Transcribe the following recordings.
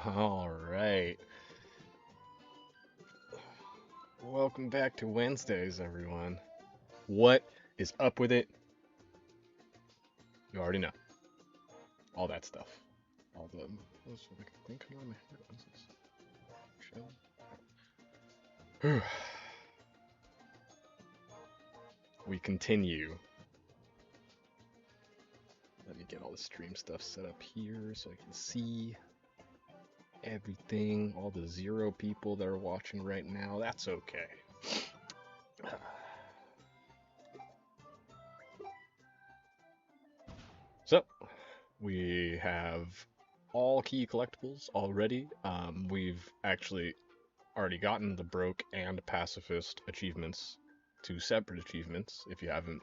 All right. Welcome back to Wednesdays, everyone. What is up with it? You already know. All that stuff. All the. What's the thing coming on my head? What is this? We continue. Let me get all the stream stuff set up here so I can see everything. All the 0 people that are watching right now. That's okay. So, we have all key collectibles already. We've actually already gotten the Broke and Pacifist achievements, 2 separate achievements, if you haven't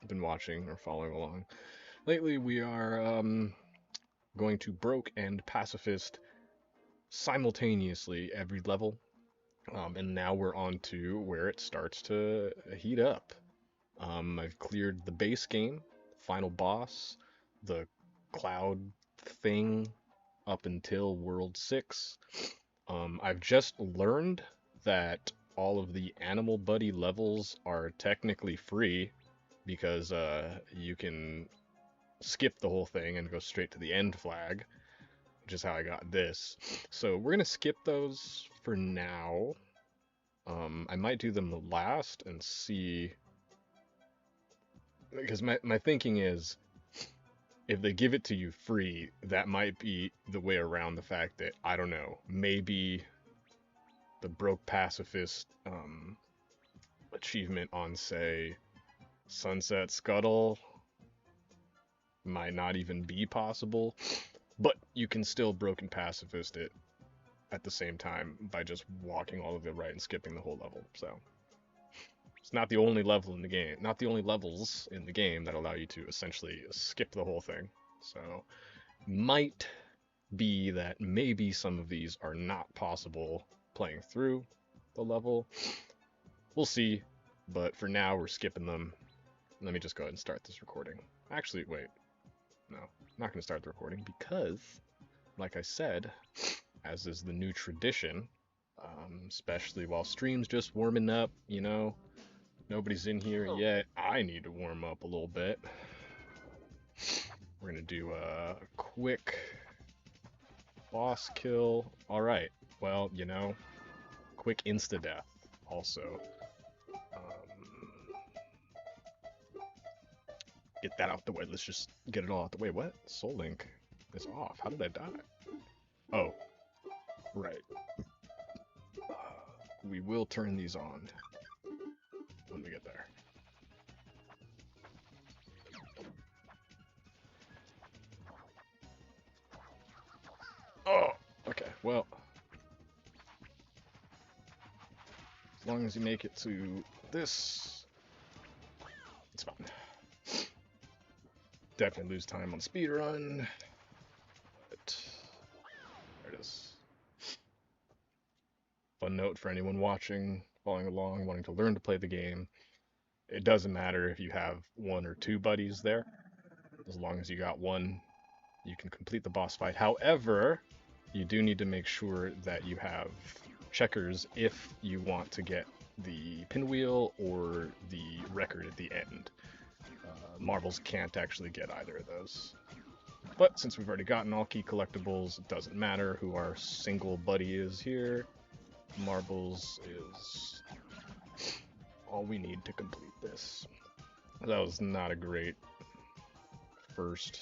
been watching or following along. Lately, we are going to Broke and Pacifist simultaneously every level, and now we're on to where it starts to heat up. I've cleared the base game, final boss, the cloud thing up until World 6. I've just learned that all of the Animal Buddy levels are technically free because you can skip the whole thing and go straight to the end flag, which is how I got this. So we're gonna skip those for now. I might do them last and see, because my thinking is if they give it to you free, that might be the way around the fact that, I don't know, maybe the Broke Pacifist achievement on, say, Sunset Scuttle might not even be possible, but you can still Broken Pacifist it at the same time by just walking all the way right and skipping the whole level. So it's not the only level in the game, not the only levels in the game that allow you to essentially skip the whole thing. So might be that maybe some of these are not possible playing through the level. We'll see, but for now we're skipping them. Let me just go ahead and start this recording. Actually, wait. No, I'm not going to start the recording because, like I said, as is the new tradition, especially while stream's just warming up, nobody's in here yet. I need to warm up a little bit. We're going to do a quick boss kill. All right. Well, quick insta-death also. Get that out the way. Let's just get it all out the way. What? Soul Link is off. How did I die? Oh, right. We will turn these on when we get there. Oh, okay. Well, as long as you make it to this, it's fine. Definitely lose time on speedrun, but there it is. Fun note for anyone watching, following along, wanting to learn to play the game. It doesn't matter if you have 1 or 2 buddies there. As long as you got one, you can complete the boss fight. However, you do need to make sure that you have checkers if you want to get the pinwheel or the record at the end. Marbles can't actually get either of those. But since we've already gotten all key collectibles, it doesn't matter who our single buddy is here. Marbles is all we need to complete this. That was not a great first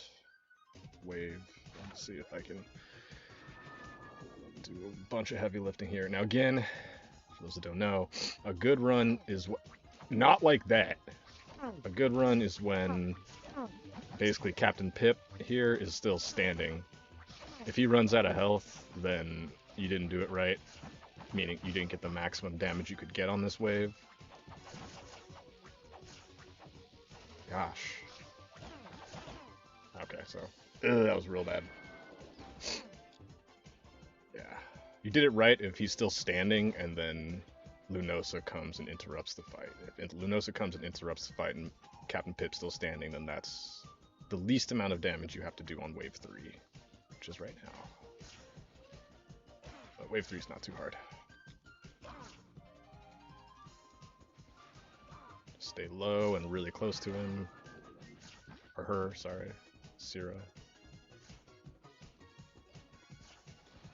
wave. Let's see if I can do a bunch of heavy lifting here. Now again, for those that don't know, a good run is not like that. A good run is when basically Captain Pip here is still standing. If he runs out of health, then you didn't do it right, meaning you didn't get the maximum damage you could get on this wave. Gosh. Okay, so that was real bad. Yeah. You did it right if he's still standing and then Lunosa comes and interrupts the fight. If Lunosa comes and interrupts the fight and Captain Pip's still standing, then that's the least amount of damage you have to do on wave 3, which is right now. wave 3 is not too hard. Stay low and really close to him. Or her, sorry. Syrah.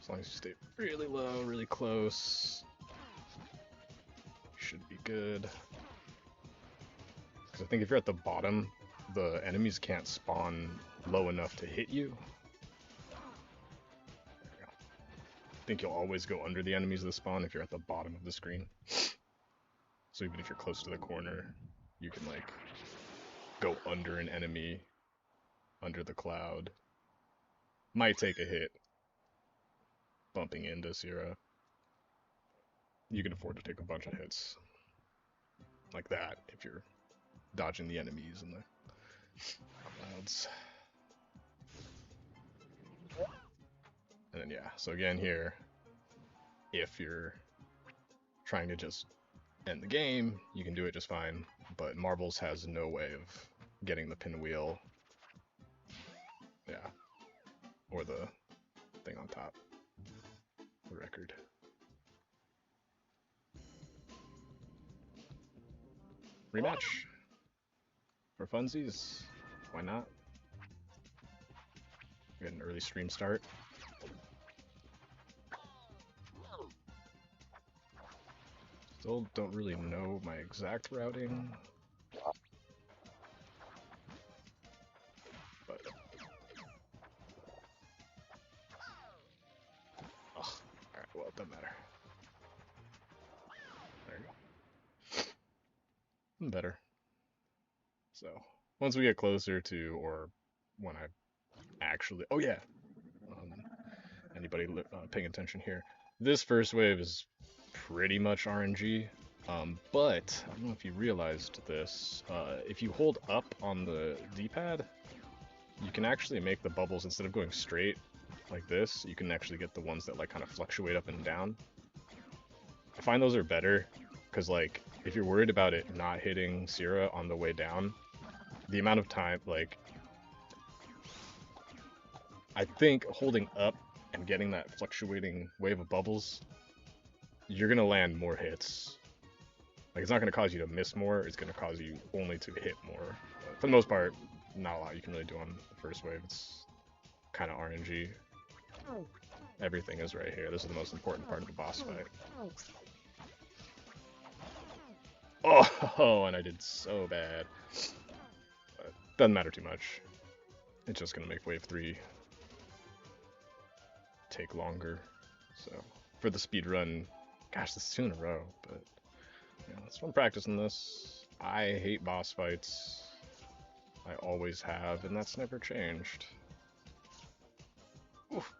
As long as you stay really low, really close, you should be good. Because I think if you're at the bottom, the enemies can't spawn low enough to hit you. There we go. I think you'll always go under the enemies that spawn if you're at the bottom of the screen. So even if you're close to the corner, you can like go under an enemy, under the cloud. Might take a hit bumping into Syrah. You can afford to take a bunch of hits like that if you're dodging the enemies and the clouds. And then yeah, so again here, if you're trying to just end the game, you can do it just fine, but Marbles has no way of getting the pinwheel, yeah, or the thing on top, the record. Rematch for funsies, why not? We had an early stream start. Still don't really know my exact routing, but oh, alright, well, it doesn't matter. There you go. Better. So, once we get closer to, or when I actually, oh yeah, anybody paying attention here, this first wave is pretty much RNG, but I don't know if you realized this, if you hold up on the D-pad, you can actually make the bubbles, instead of going straight like this, you can actually get the ones that like kind of fluctuate up and down. I find those are better, because like, if you're worried about it not hitting Syrah on the way down, the amount of time, like, I think holding up and getting that fluctuating wave of bubbles, you're gonna land more hits. Like, it's not gonna cause you to miss more, it's gonna cause you only to hit more. But for the most part, not a lot you can really do on the first wave. It's kind of RNG. Everything is right here. This is the most important part of the boss fight. Oh, and I did so bad. But doesn't matter too much. It's just gonna make wave 3 take longer. So for the speed run, gosh, this is 2 in a row, but yeah, it's fun practicing this. I hate boss fights. I always have, and that's never changed. Oof.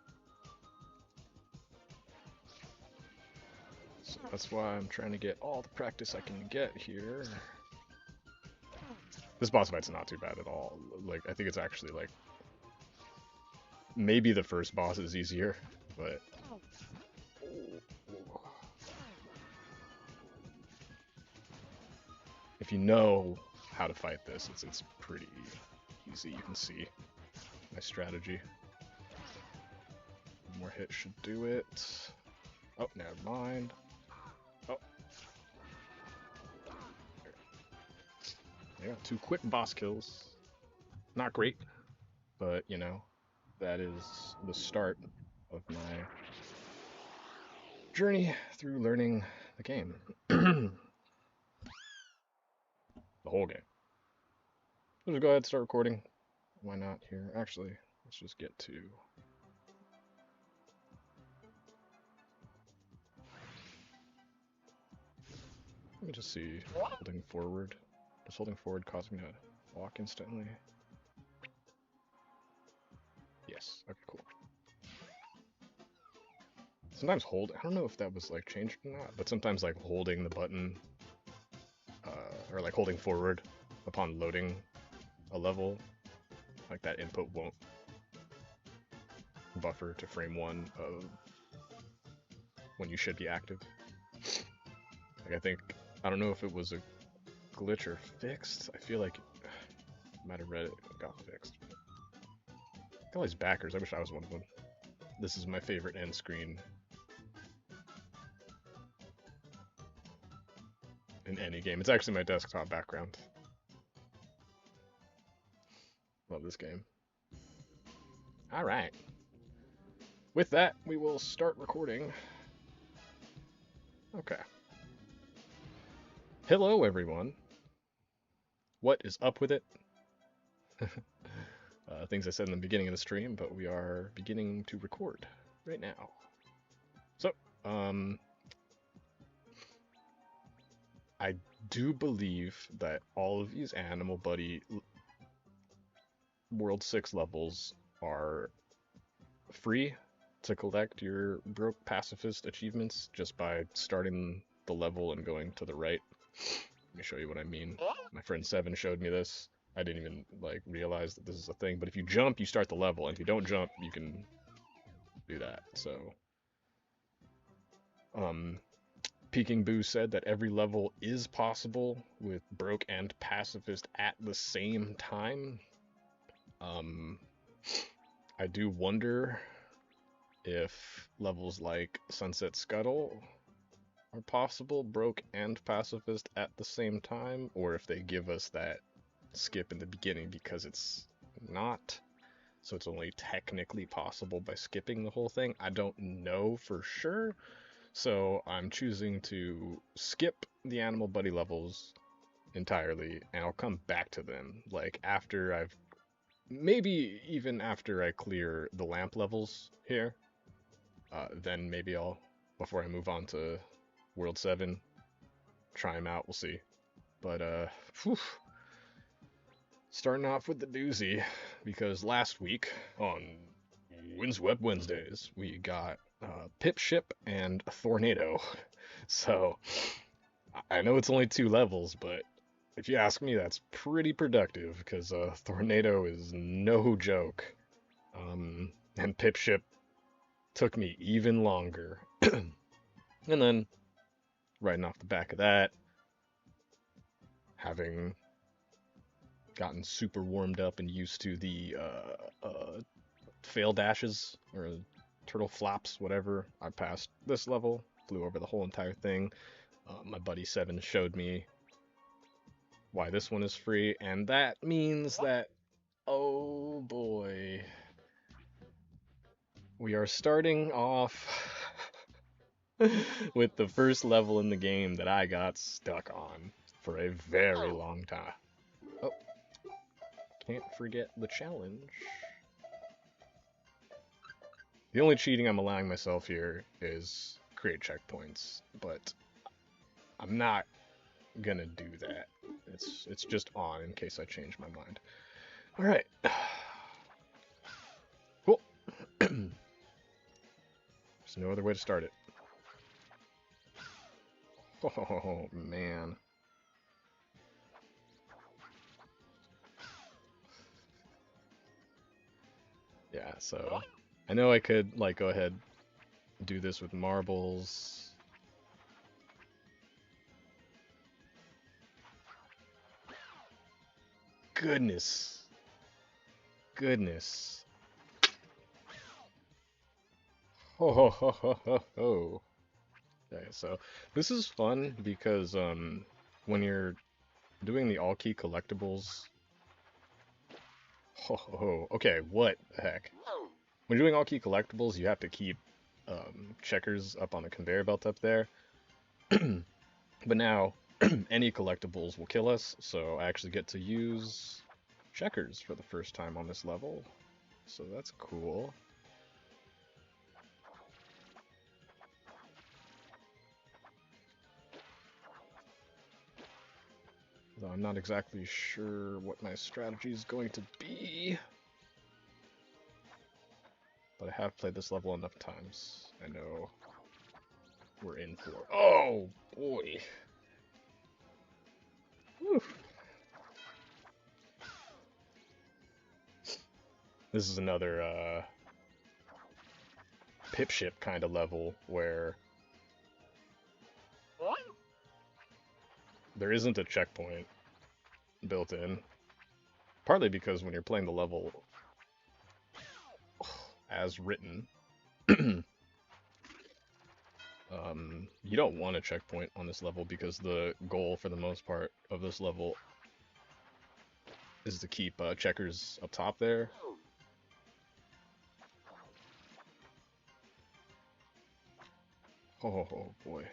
So that's why I'm trying to get all the practice I can get here. This boss fight's not too bad at all. Like, I think it's actually like, maybe the first boss is easier, but if you know how to fight this, it's pretty easy. You can see my strategy. One more hit should do it. Oh, never mind. Oh. Yeah, 2 quick boss kills. Not great, but you know, that is the start of my journey through learning the game. The whole game. Let's just go ahead and start recording. Why not here? Actually, let's just get to... Let me just see. Holding forward. Does holding forward cause me to walk instantly? Yes. Okay, cool. Sometimes I don't know if that was like changed or not, but sometimes like holding the button, or like holding forward upon loading a level, like that input won't buffer to frame 1 of when you should be active. Like, I don't know if it was a glitch or fixed. I feel like I might have read it got fixed. Got all these backers. I wish I was one of them. This is my favorite end screen in any game. It's actually my desktop background. Love this game. All right. With that, we will start recording. Okay. Hello, everyone. What is up with it? Things I said in the beginning of the stream, but we are beginning to record right now. So, I do believe that all of these Animal Buddy World 6 levels are free to collect your Broke Pacifist achievements just by starting the level and going to the right. Let me show you what I mean. My friend Seven showed me this. I didn't even realize that this is a thing, but if you jump, you start the level, and if you don't jump, you can do that. So, Peking Boo said that every level is possible with Broke and Pacifist at the same time. I do wonder if levels like Sunset Scuttle are possible, Broke and Pacifist at the same time, or if they give us that skip in the beginning because it's not, so it's only technically possible by skipping the whole thing. I don't know for sure, so I'm choosing to skip the Animal Buddy levels entirely, and I'll come back to them, after maybe even after I clear the lamp levels here, then maybe before I move on to World 7, try them out, we'll see. But, whew, starting off with the doozy, because last week on Windswept Wednesdays, we got Pip Ship and Tornado. So, I know it's only 2 levels, but if you ask me, that's pretty productive, because Tornado is no joke. And Pip Ship took me even longer. And then, right off the back of that, having gotten super warmed up and used to the fail dashes, or turtle flops, whatever, I passed this level, flew over the whole entire thing. My buddy Seven showed me why this one is free, and that means that, oh boy, we are starting off with the first level in the game that I got stuck on for a very long time. Oh, can't forget the challenge. The only cheating I'm allowing myself here is create checkpoints, but I'm not gonna do that. It's just on in case I change my mind. All right. Cool. There's no other way to start it. Oh man. Yeah, so I know I could go ahead and do this with marbles. Goodness. Ho ho ho ho ho ho. Okay, so this is fun because when you're doing the all key collectibles. Ho ho ho. Okay, what the heck? When you're doing all key collectibles, you have to keep checkers up on the conveyor belt up there. But now any collectibles will kill us, so I actually get to use checkers for the first time on this level. So that's cool. Though I'm not exactly sure what my strategy is going to be. But I have played this level enough times. I know we're in for... Oh, boy. Whew. This is another Pip Ship kind of level where there isn't a checkpoint built in. Partly because when you're playing the level as written, You don't want a checkpoint on this level because the goal for the most part of this level is to keep checkers up top there. Oh boy.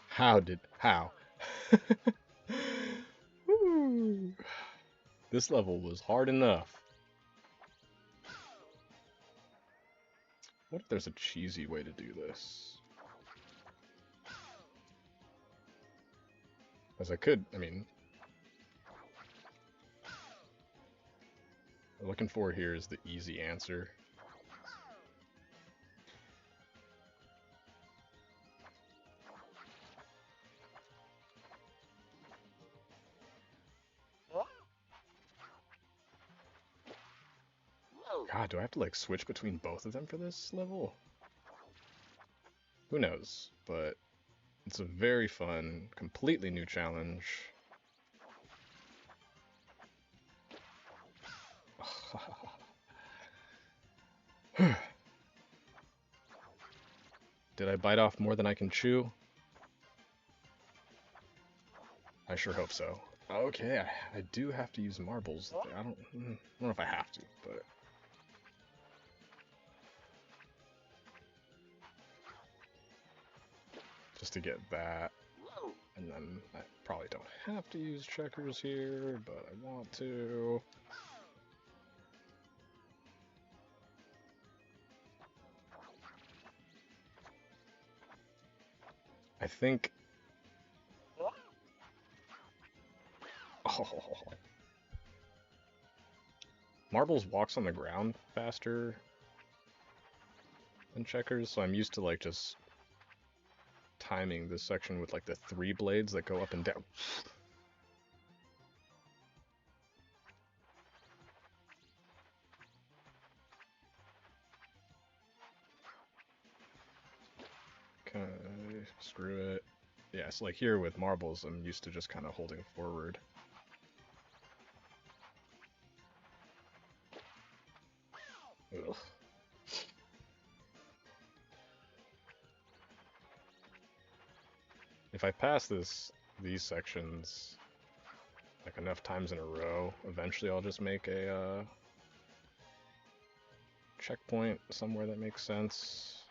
How? This level was hard enough. What if there's a cheesy way to do this? As I could, I mean, what I'm looking for here is the easy answer. God, do I have to like switch between both of them for this level? Who knows, but it's a very fun, completely new challenge. Did I bite off more than I can chew? I sure hope so. Okay, I do have to use marbles. I don't know if I have to, but just to get that. And then I probably don't have to use checkers here, but I want to. I think. Oh, marbles walks on the ground faster than checkers, so I'm used to like just timing this section with like the 3 blades that go up and down. Okay, screw it. Yeah, so like here with marbles, I'm used to just kind of holding forward. Ugh. If I pass these sections like enough times in a row, eventually I'll just make a checkpoint somewhere that makes sense.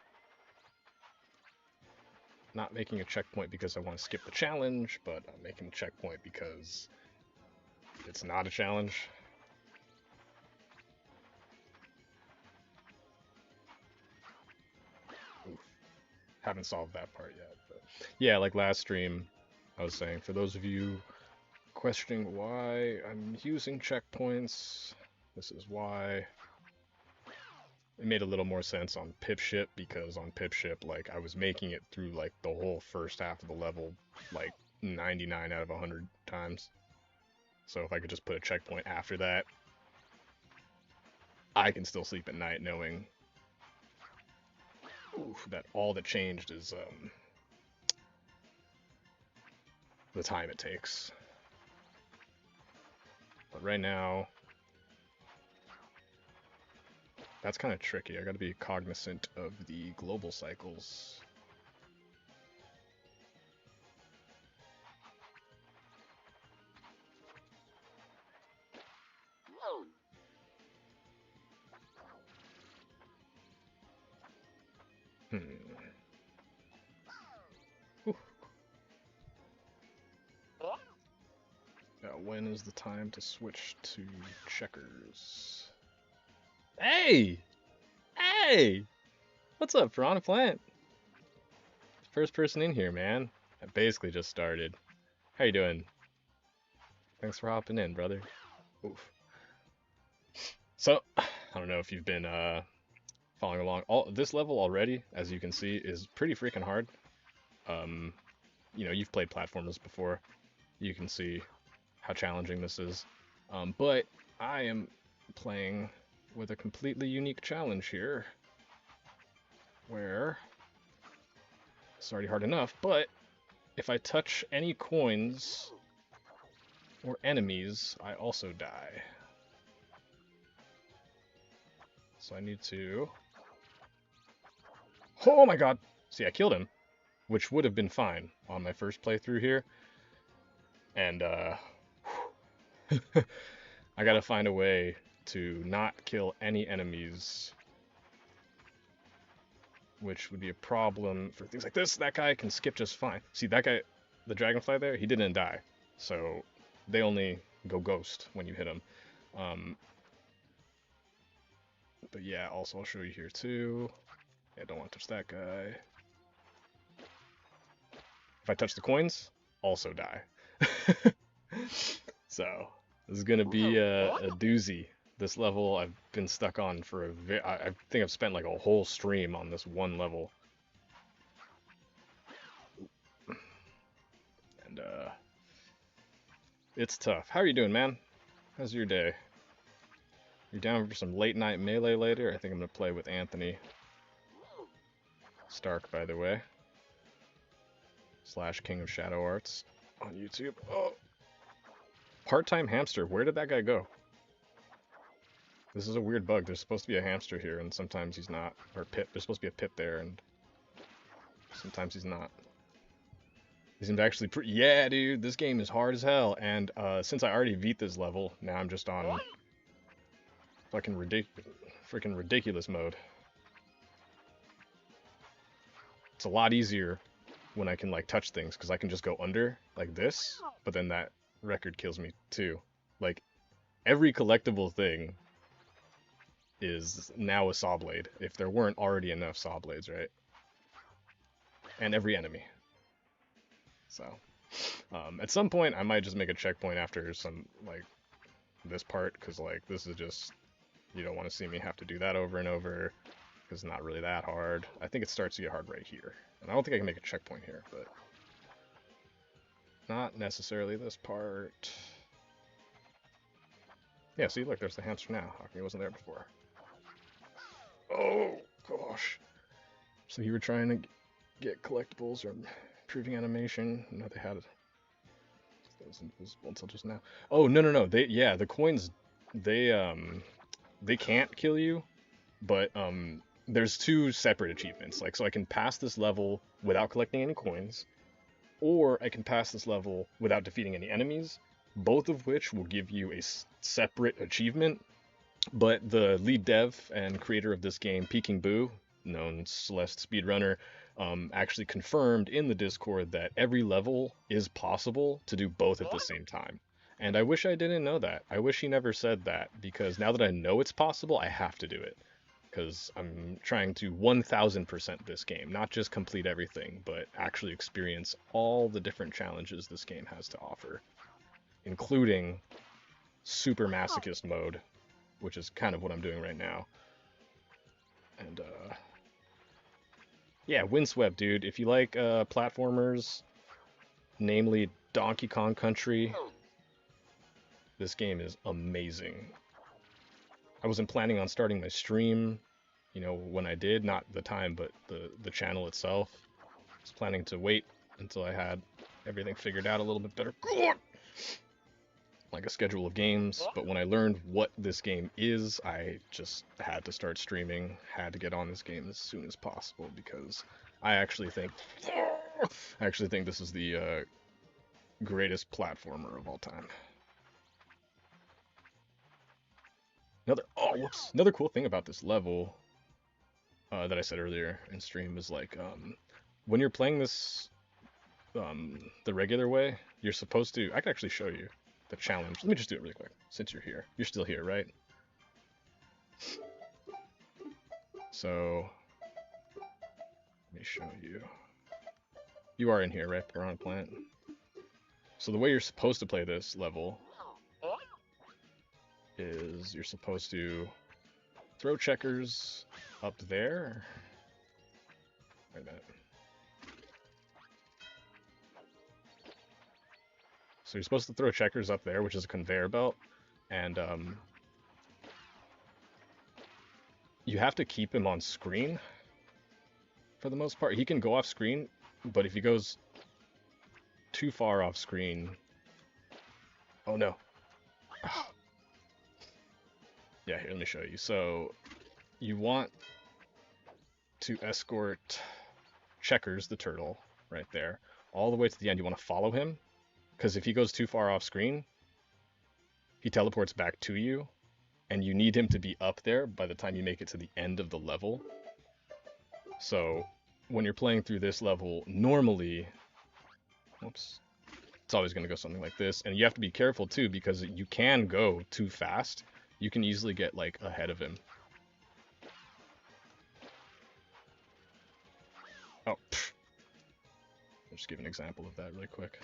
Not making a checkpoint because I want to skip the challenge, but I'm making a checkpoint because it's not a challenge. Oof. Haven't solved that part yet, but yeah, like last stream, I was saying, for those of you questioning why I'm using checkpoints, this is why. It made a little more sense on Pipship, because on Pipship, like, I was making it through, like, the whole first half of the level, like, 99 out of 100 times. So if I could just put a checkpoint after that, I can still sleep at night knowing that all that changed is the time it takes. But right now, that's kind of tricky. I gotta be cognizant of the global cycles. Hmm. Now, when is the time to switch to checkers? Hey! Hey! What's up, Piranha Plant? First person in here, man. I basically just started. How you doing? Thanks for hopping in, brother. Oof. So, I don't know if you've been following along. This level already, as you can see, is pretty freaking hard. You know, you've played platformers before. You can see how challenging this is. But I am playing with a completely unique challenge here, where it's already hard enough, but if I touch any coins or enemies, I also die. So I need to... Oh my god! See, I killed him, which would have been fine on my first playthrough here. And, I gotta find a way to not kill any enemies, which would be a problem for things like this. That guy can skip just fine. See, that guy, the dragonfly there, he didn't die. So they only go ghost when you hit them. But yeah, also I'll show you here too. Yeah, don't want to touch that guy. If I touch the coins, also die. So this is gonna be a doozy. This level I've been stuck on for I think I've spent like a whole stream on this one level. And it's tough. How are you doing, man? How's your day? You're down for some late night melee later? I think I'm gonna play with Anthony Stark, by the way. / King of Shadow Arts on YouTube. Oh, part-time hamster. Where did that guy go? This is a weird bug. There's supposed to be a hamster here, and sometimes he's not. Or pit. There's supposed to be a pit there, and sometimes he's not. He seems actually pretty. Yeah, dude, this game is hard as hell. And since I already beat this level, now I'm just on fucking freaking ridiculous mode. It's a lot easier when I can like touch things, because I can just go under like this, but then that record kills me too. Like every collectible thing is now a saw blade, if there weren't already enough saw blades, right? And every enemy. So at some point I might just make a checkpoint after some like this part, because like this is just, you don't want to see me have to do that over and over, because it's not really that hard. I think it starts to get hard right here, and I don't think I can make a checkpoint here, but not necessarily this part. Yeah, see, look, there's the hamster now. How come he wasn't there before? Oh, gosh. So you were trying to get collectibles or improving animation? No, they had it. That was invisible until just now. Oh, no. Yeah, the coins, they can't kill you, but there's 2 separate achievements. Like, so I can pass this level without collecting any coins, or I can pass this level without defeating any enemies, both of which will give you a separate achievement. But the lead dev and creator of this game, Peking Boo, known Celeste Speedrunner, actually confirmed in the Discord that every level is possible to do both at the same time. And I wish I didn't know that. I wish he never said that, because now that I know it's possible, I have to do it. Because I'm trying to 1000% this game, not just complete everything, but actually experience all the different challenges this game has to offer, including super masochist mode, which is kind of what I'm doing right now. And yeah, Windswept, dude. If you like platformers, namely Donkey Kong Country, this game is amazing. I wasn't planning on starting my stream, you know, when I did, not the time, but the channel itself. I was planning to wait until I had everything figured out a little bit better. Like a schedule of games, but when I learned what this game is, I just had to start streaming, had to get on this game as soon as possible, because I actually think this is the greatest platformer of all time. Another cool thing about this level that I said earlier in stream is like when you're playing this the regular way, you're supposed to. I can actually show you the challenge. Let me just do it really quick since you're here. You're still here, right? So let me show you. You are in here, right? Piranha Plant. So the way you're supposed to play this level is you're supposed to throw checkers up there. Like that. So you're supposed to throw checkers up there, which is a conveyor belt, and you have to keep him on screen for the most part. He can go off screen, but if he goes too far off screen... Oh no. Yeah, here, let me show you. So you want to escort Checkers, the turtle, right there, all the way to the end. You want to follow him, because if he goes too far off screen, he teleports back to you, and you need him to be up there by the time you make it to the end of the level. So when you're playing through this level, normally, whoops, it's always going to go something like this, and you have to be careful too, because you can go too fast. You can easily get like ahead of him. Oh, pff. I'll just give an example of that really quick.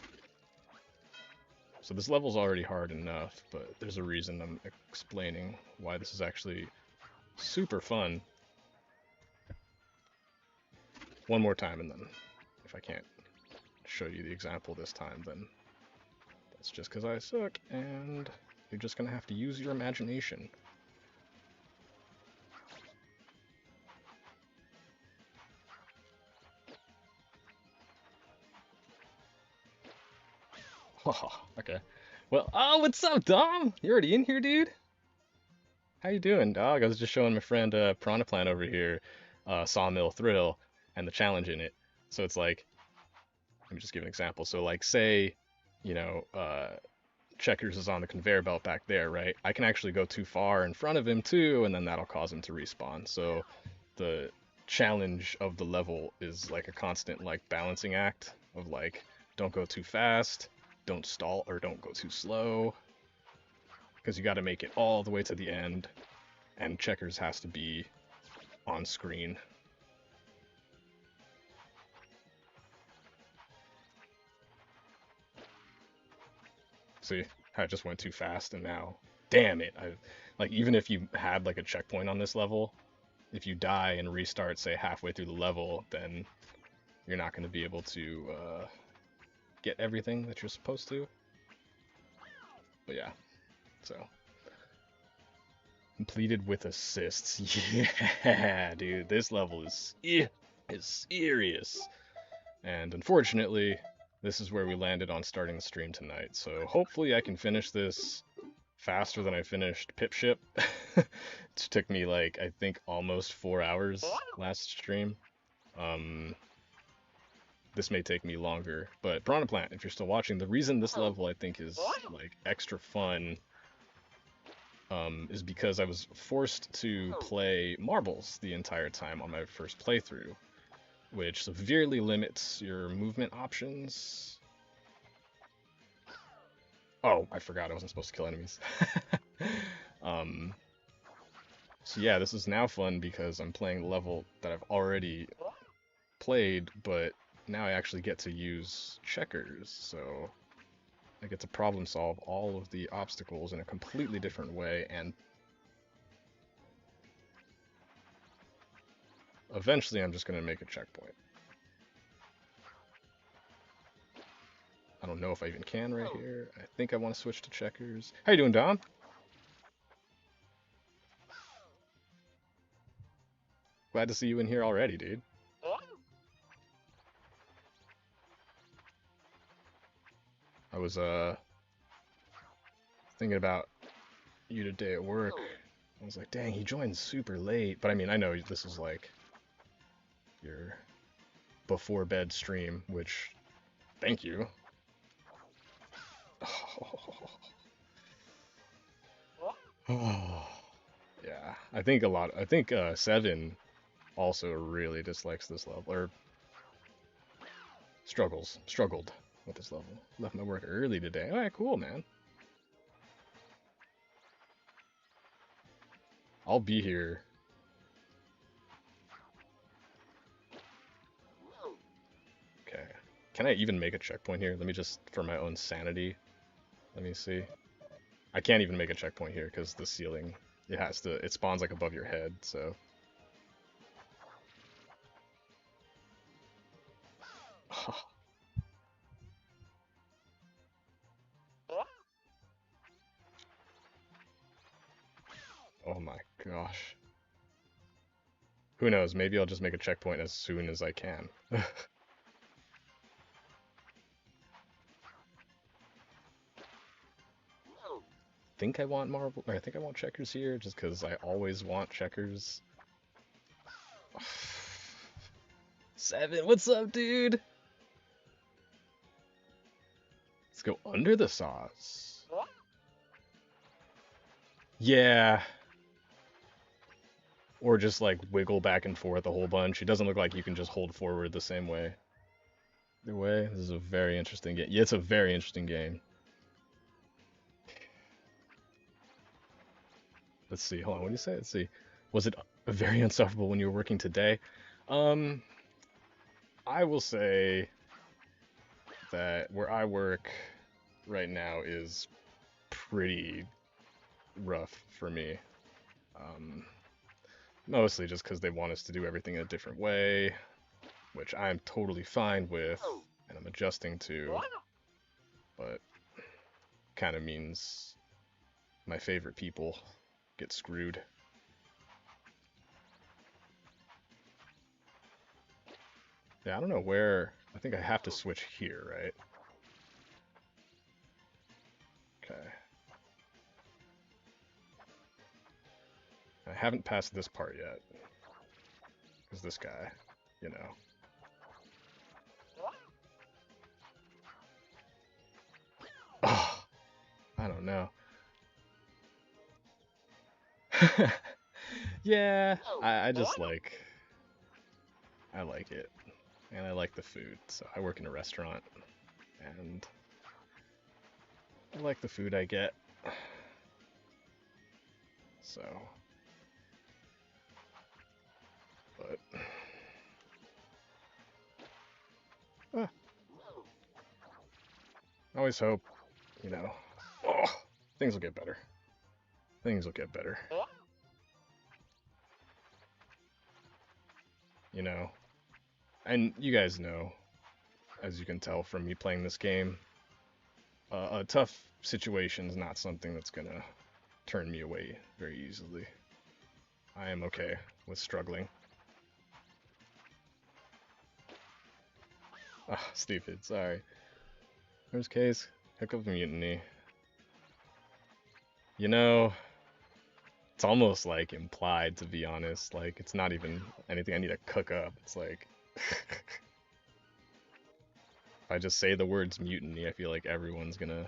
So this level's already hard enough, but there's a reason I'm explaining why this is actually super fun. One more time, and then if I can't show you the example this time, then that's just because I suck, and you're just gonna have to use your imagination. Oh, okay. Well, oh, what's up, Dom? You already in here, dude? How you doing, dog? I was just showing my friend Piranha over here, Sawmill Thrill, and the challenge in it. So it's like, let me just give an example. So like, say, you know, Checkers is on the conveyor belt back there, right? I can actually go too far in front of him too, and then that'll cause him to respawn. So the challenge of the level is like a constant like balancing act of like, don't go too fast, don't stall, or don't go too slow, because you got to make it all the way to the end, and Checkers has to be on screen. See, I just went too fast, and now, damn it! I like, even if you had like a checkpoint on this level, if you die and restart, say halfway through the level, then you're not going to be able to get everything that you're supposed to. But yeah, so completed with assists. Yeah, dude, this level is serious. And unfortunately, this is where we landed on starting the stream tonight. So hopefully I can finish this faster than I finished Pip Ship. It took me like, I think, almost 4 hours last stream. This may take me longer, but Piranha Plant, if you're still watching, the reason this level I think is like extra fun is because I was forced to play marbles the entire time on my first playthrough, which severely limits your movement options. Oh, I forgot I wasn't supposed to kill enemies. So yeah, this is now fun because I'm playing the level that I've already played, but now I actually get to use Checkers, so I get to problem solve all of the obstacles in a completely different way, and eventually I'm just going to make a checkpoint. I don't know if I even can right here. I think I want to switch to Checkers. How you doing, Dom? Glad to see you in here already, dude. I was thinking about you today at work. I was like, dang, he joined super late. But I mean, I know this is like your before bed stream, which, thank you. Oh, yeah. I think Seven also really dislikes this level, or struggled with this level. Left my work early today. All right, cool, man. I'll be here. Okay. Can I even make a checkpoint here? Let me just, for my own sanity, let me see. I can't even make a checkpoint here because the ceiling, it spawns like above your head, so. Oh my gosh. Who knows? Maybe I'll just make a checkpoint as soon as I can. I think I want Checkers here, just because I always want Checkers. Seven, what's up, dude? Let's go under the sauce. Yeah. Or just like wiggle back and forth a whole bunch. It doesn't look like you can just hold forward the same way. Either way, this is a very interesting game. Yeah, it's a very interesting game. Let's see. Hold on. What do you say? Let's see. Was it very insufferable when you were working today? Um, I will say that where I work right now is pretty rough for me. Um, Mostly just because they want us to do everything in a different way, which I'm totally fine with and I'm adjusting to, but kind of means my favorite people get screwed. Yeah, I don't know where. I think I have to switch here, right? Okay. I haven't passed this part yet. Because this guy, you know. Oh, I don't know. Yeah, I just like. I like it. And I like the food. So I work in a restaurant. And I like the food I get. So. But. I always hope, you know. Oh, things will get better. Things will get better. You know. And you guys know, as you can tell from me playing this game, a tough situation is not something that's gonna turn me away very easily. I am okay with struggling. Ah, stupid, sorry. Worst case, hiccup mutiny. You know, it's almost like implied, to be honest. Like, it's not even anything I need to cook up. It's like, if I just say the words mutiny, I feel like everyone's gonna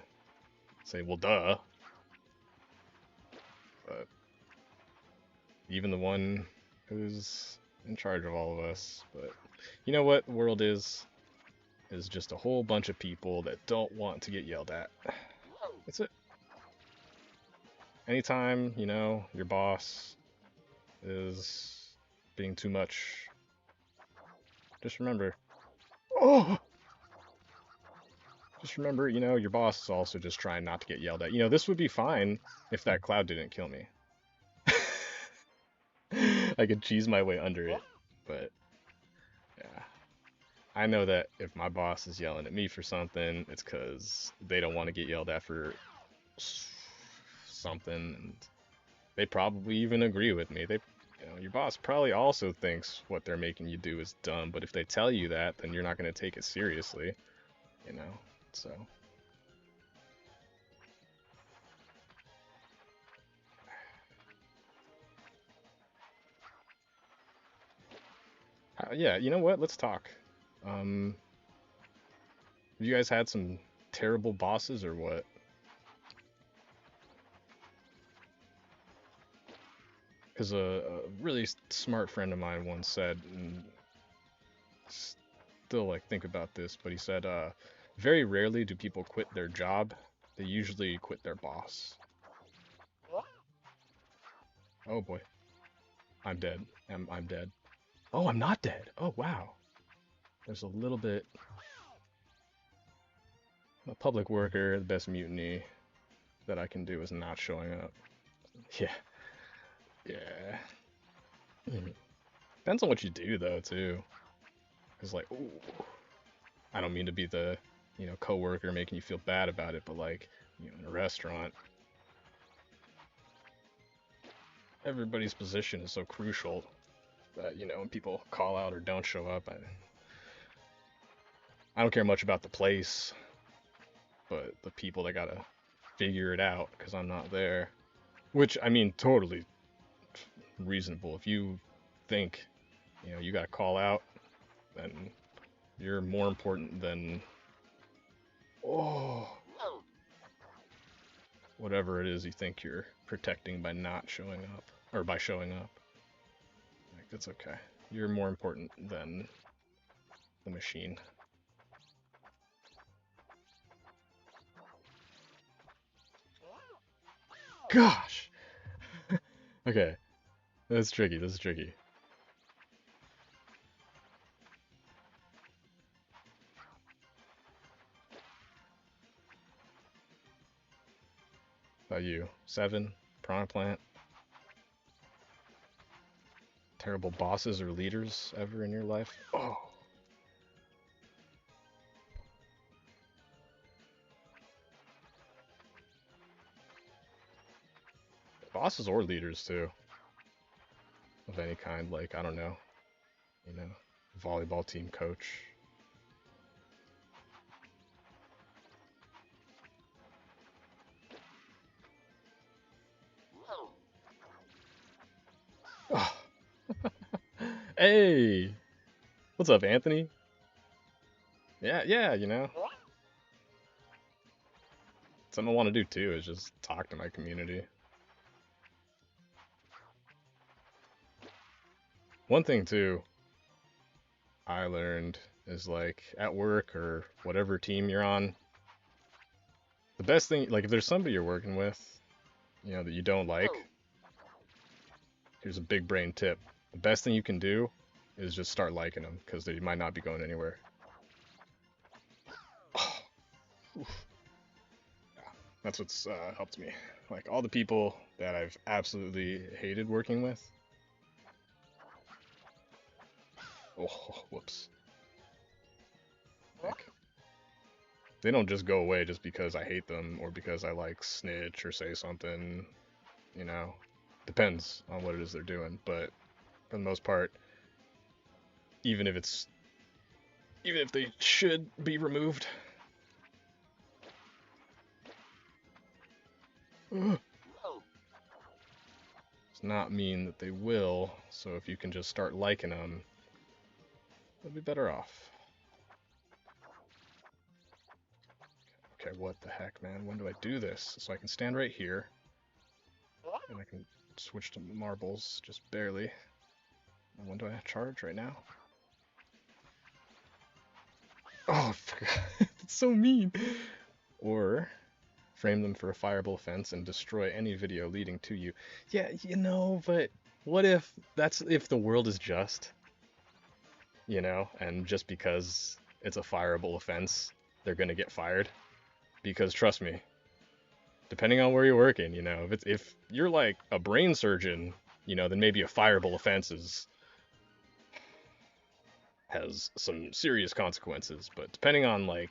say, well, duh. But even the one who's in charge of all of us. But you know what the world is just a whole bunch of people that don't want to get yelled at. That's it. Anytime, you know, your boss is being too much, just remember, oh, just remember, you know, your boss is also just trying not to get yelled at. You know, this would be fine if that cloud didn't kill me. I could cheese my way under it, but yeah. I know that if my boss is yelling at me for something, it's because they don't want to get yelled at for something, and they probably even agree with me. Your boss probably also thinks what they're making you do is dumb, but if they tell you that, then you're not going to take it seriously, you know. So, yeah, you know what? Let's talk. Um, have you guys had some terrible bosses or what? Because a really smart friend of mine once said, and still like think about this, but he said, very rarely do people quit their job. They usually quit their boss. Oh boy, I'm dead. I'm dead. Oh, I'm not dead. Oh wow. There's a little bit. I'm a public worker. The best mutiny that I can do is not showing up. Yeah, yeah. Depends on what you do though too. Cause like, ooh, I don't mean to be the, coworker making you feel bad about it, but like, in a restaurant, everybody's position is so crucial that when people call out or don't show up, I don't care much about the place, but the people that gotta figure it out because I'm not there. Which I mean, totally reasonable. If you think You know, you gotta call out, then you're more important than oh whatever it is you think you're protecting by not showing up or by showing up. Like it's okay. You're more important than the machine. Gosh. Okay, that's tricky. This is tricky. About you? 7. Piranha Plant. Terrible bosses or leaders ever in your life? Oh. Bosses or leaders too. Of any kind, like, I don't know. You know, volleyball team coach. Oh. Hey! What's up, Anthony? Yeah, yeah, you know. Something I want to do too is just talk to my community. One thing too I learned is like at work or whatever team you're on, the best thing, like if there's somebody you're working with, you know, that you don't like, here's a big brain tip. The best thing you can do is just start liking them because they might not be going anywhere. Oh, yeah, that's what's helped me. Like all the people that I've absolutely hated working with. Oh, whoops. Like, they don't just go away just because I hate them or because I like snitch or say something, you know. Depends on what it is they're doing, but for the most part, even if it's even if they should be removed, does not mean that they will. So if you can just start liking them, they'll be better off. Okay, what the heck, man? When do I do this? So I can stand right here, and I can switch to marbles, just barely. And when do I charge right now? Oh, I forgot. That's so mean. Or frame them for a fireable offense and destroy any video leading to you. Yeah, you know, but what if that's if the world is just, you know, and just because it's a fireable offense, they're gonna get fired? Because trust me, depending on where you're working, you know, if you're like a brain surgeon, you know, then maybe a fireable offense has some serious consequences. But depending on like,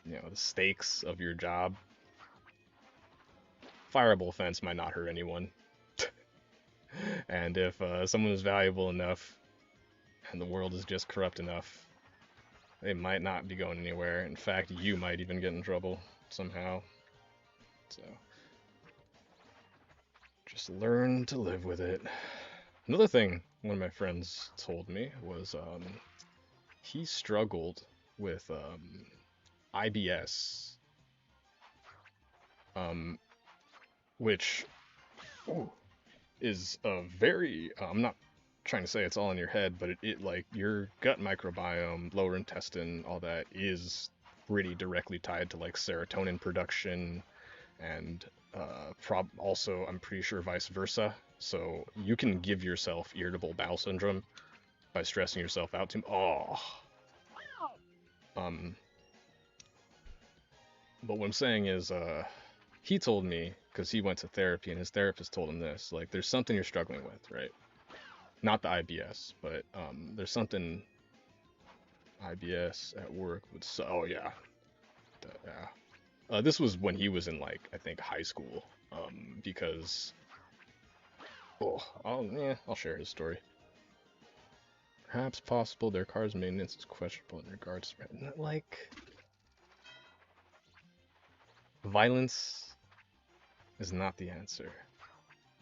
you know, the stakes of your job, fireable offense might not hurt anyone. And if someone is valuable enough and the world is just corrupt enough, they might not be going anywhere. In fact, you might even get in trouble somehow. So just learn to live with it. Another thing one of my friends told me was he struggled with IBS, um, which ooh, is a very I'm not trying to say it's all in your head, but it like your gut microbiome, lower intestine, all that is pretty directly tied to like serotonin production and also I'm pretty sure vice versa. So you can give yourself irritable bowel syndrome by stressing yourself out too. Oh, um, but what I'm saying is, he told me because he went to therapy and his therapist told him this. Like, there's something you're struggling with, right? Not the IBS, but there's something IBS at work would. Oh yeah, yeah. This was when he was in like I think high school. Because oh, I'll share his story. Perhaps possible their car's maintenance is questionable in regards to like violence is not the answer.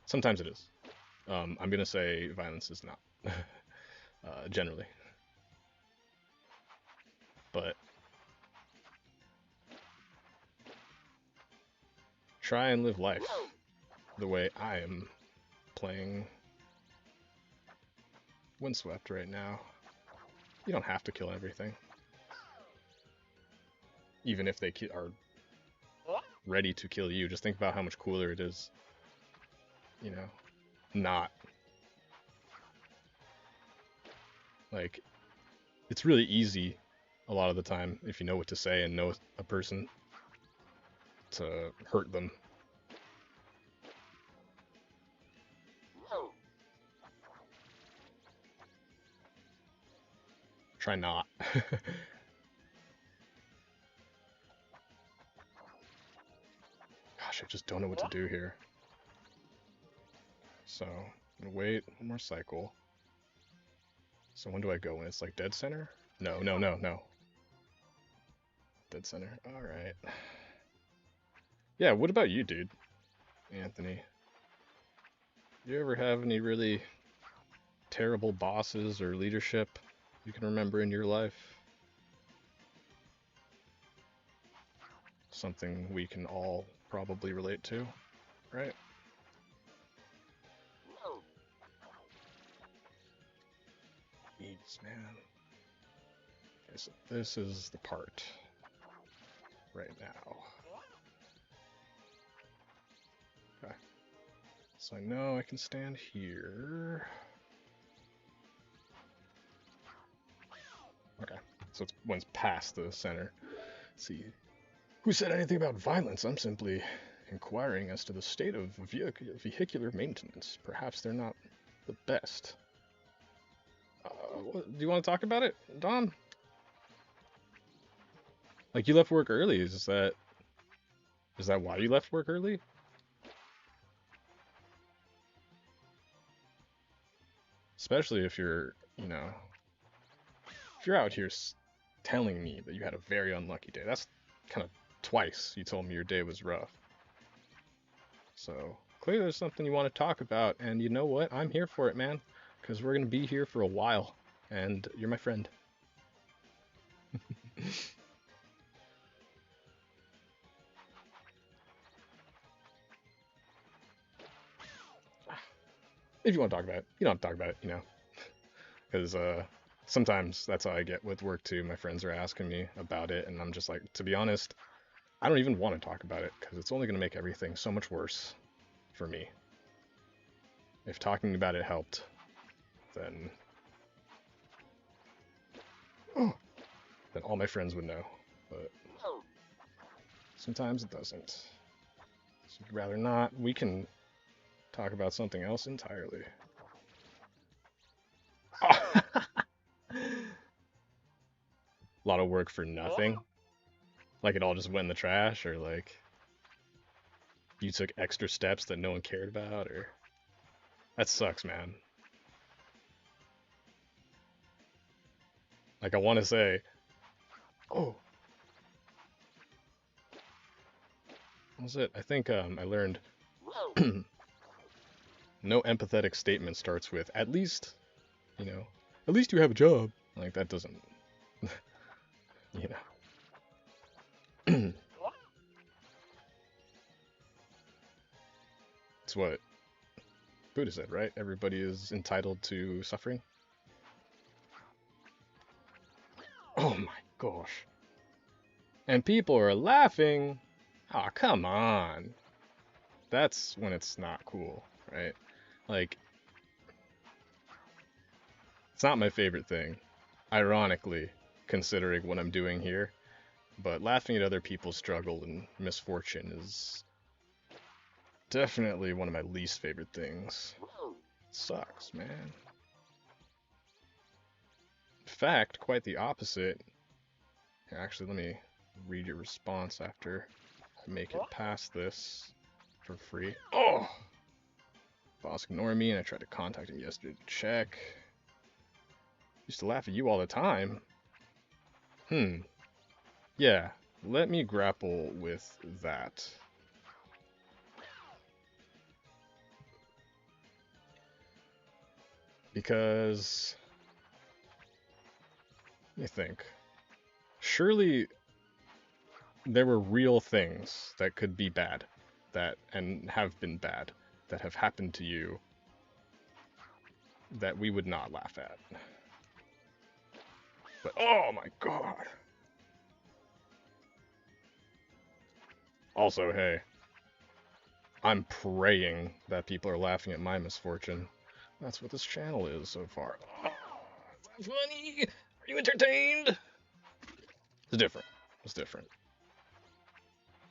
Sometimes it is. I'm gonna say violence is not. generally. But try and live life the way I am playing Windswept right now. You don't have to kill everything. Even if they are ready to kill you, just think about how much cooler it is, you know, not. Like, it's really easy a lot of the time if you know what to say and know a person to hurt them. Try not. Gosh, I just don't know what to do here. So, I'm gonna wait one more cycle. So when do I go? When it's like dead center? No, no, no, no. Dead center. Alright. Yeah, what about you, dude? Anthony. You ever have any really terrible bosses or leadership you can remember in your life? Something we can all probably relate to, right? Jeez, man. Okay, so this is the part right now. Okay. So I know I can stand here. Okay. So it's when it's past the center. Let's see. Who said anything about violence? I'm simply inquiring as to the state of vehicular maintenance. Perhaps they're not the best. Do you want to talk about it, Dom? Like, you left work early. Is that why you left work early? Especially if you're, if you're out here telling me that you had a very unlucky day. That's kind of twice you told me your day was rough. So clearly there's something you want to talk about, and you know what? I'm here for it, man, because we're gonna be here for a while, and you're my friend. If you want to talk about it, you don't have to talk about it, because sometimes that's how I get with work too. My friends are asking me about it, and I'm just like, to be honest, I don't even want to talk about it because it's only going to make everything so much worse for me. If talking about it helped, then then all my friends would know. But sometimes it doesn't. So you'd rather not. We can talk about something else entirely. A lot of work for nothing. Like it all just went in the trash, or like you took extra steps that no one cared about, or that sucks, man. Like I want to say, oh, what was it? I think I learned no empathetic statement starts with at least, at least you have a job. Like that doesn't, you know. It's what Buddha said, right? Everybody is entitled to suffering. Oh my gosh. And people are laughing. Oh, come on. That's when it's not cool, right? Like, it's not my favorite thing, ironically, considering what I'm doing here. But laughing at other people's struggle and misfortune is definitely one of my least favorite things. It sucks, man. In fact, quite the opposite. Actually, let me read your response after I make it past this for free. Oh! Boss ignored me and I tried to contact him yesterday to check. Used to laugh at you all the time. Yeah, let me grapple with that. Because Let me think. Surely there were real things that could be bad, that and have been bad, that have happened to you that we would not laugh at. But oh my god. Also, hey, I'm praying that people are laughing at my misfortune. That's what this channel is so far. Oh, is that funny? Are you entertained? It's different. It's different.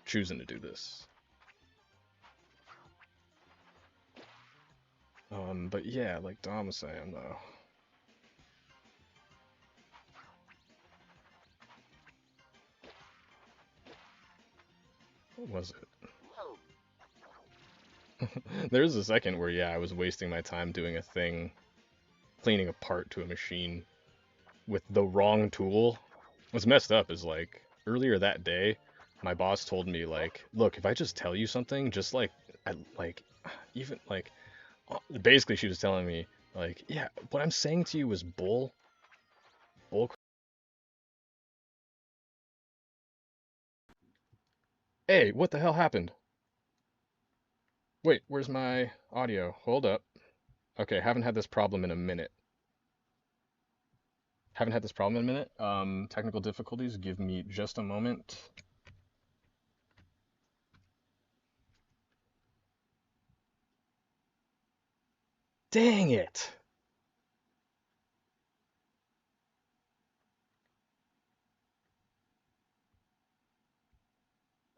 Choosing to do this. But yeah, like Dom was saying though. What was it? There's a second where yeah, I was wasting my time doing a thing, cleaning a part to a machine with the wrong tool. What's messed up is like earlier that day, my boss told me like, look, if I just tell you something, just like, like, even like, basically she was telling me like, yeah, what I'm saying to you was bull. Hey, what the hell happened? Wait, where's my audio? Hold up. Okay, haven't had this problem in a minute. Haven't had this problem in a minute. Technical difficulties. Give me just a moment. Dang it!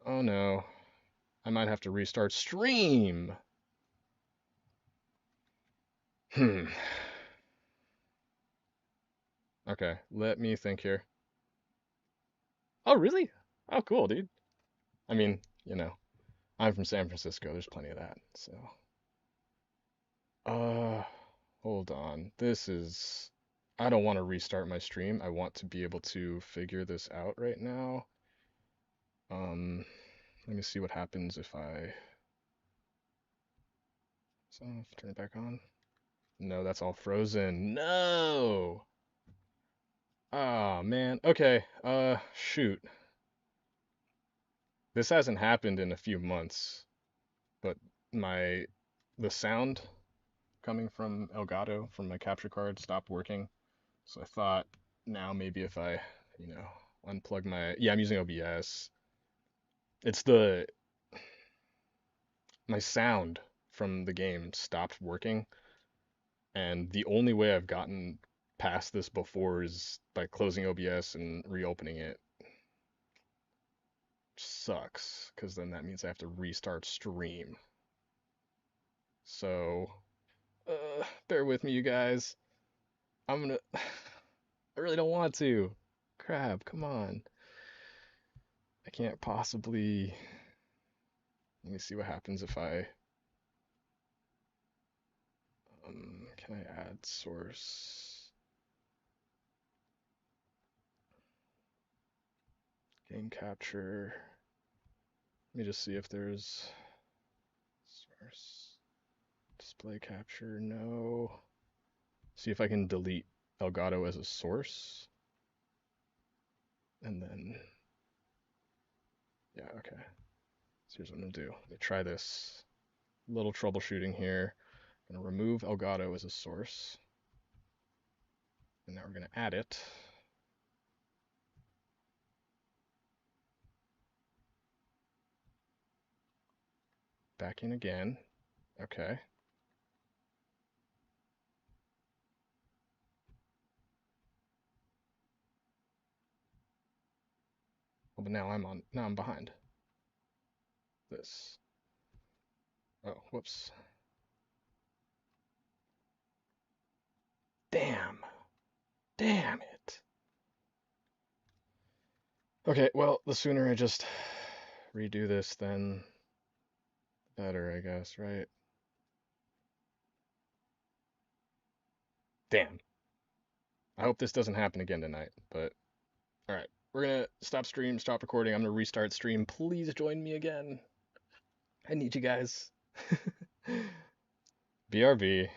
Oh no. I might have to restart stream. Hmm. Okay, let me think here. Oh, really? Oh, cool, dude. I mean, I'm from San Francisco. There's plenty of that. So, uh, hold on. I don't want to restart my stream. I want to be able to figure this out right now. Um, Let me see what happens if I. So, turn it back on. No, that's all frozen. No! Ah, man. Okay. Shoot. This hasn't happened in a few months, but my the sound coming from Elgato from my capture card stopped working. So I thought now maybe if I, you know, unplug my yeah, I'm using OBS. It's my sound from the game stopped working, and the only way I've gotten past this before is by closing OBS and reopening it. Sucks, because then that means I have to restart stream. So, bear with me, you guys. I'm gonna. I really don't want to. Crap, come on. I can't possibly. Let me see what happens if I. Can I add source? Game capture. Let me just see if there's source. Display capture, no. See if I can delete Elgato as a source. And then, yeah, okay. So here's what I'm gonna do. Let me try this. Little troubleshooting here. I'm gonna remove Elgato as a source. And now we're gonna add it. Back in again. Okay. Well, but now I'm behind this. Oh, whoops. Damn. Damn it. Okay, well, the sooner I just redo this, then the better, I guess, right? Damn. I hope this doesn't happen again tonight, but alright. We're gonna stop stream, stop recording. I'm gonna restart stream. Please join me again. I need you guys. BRB.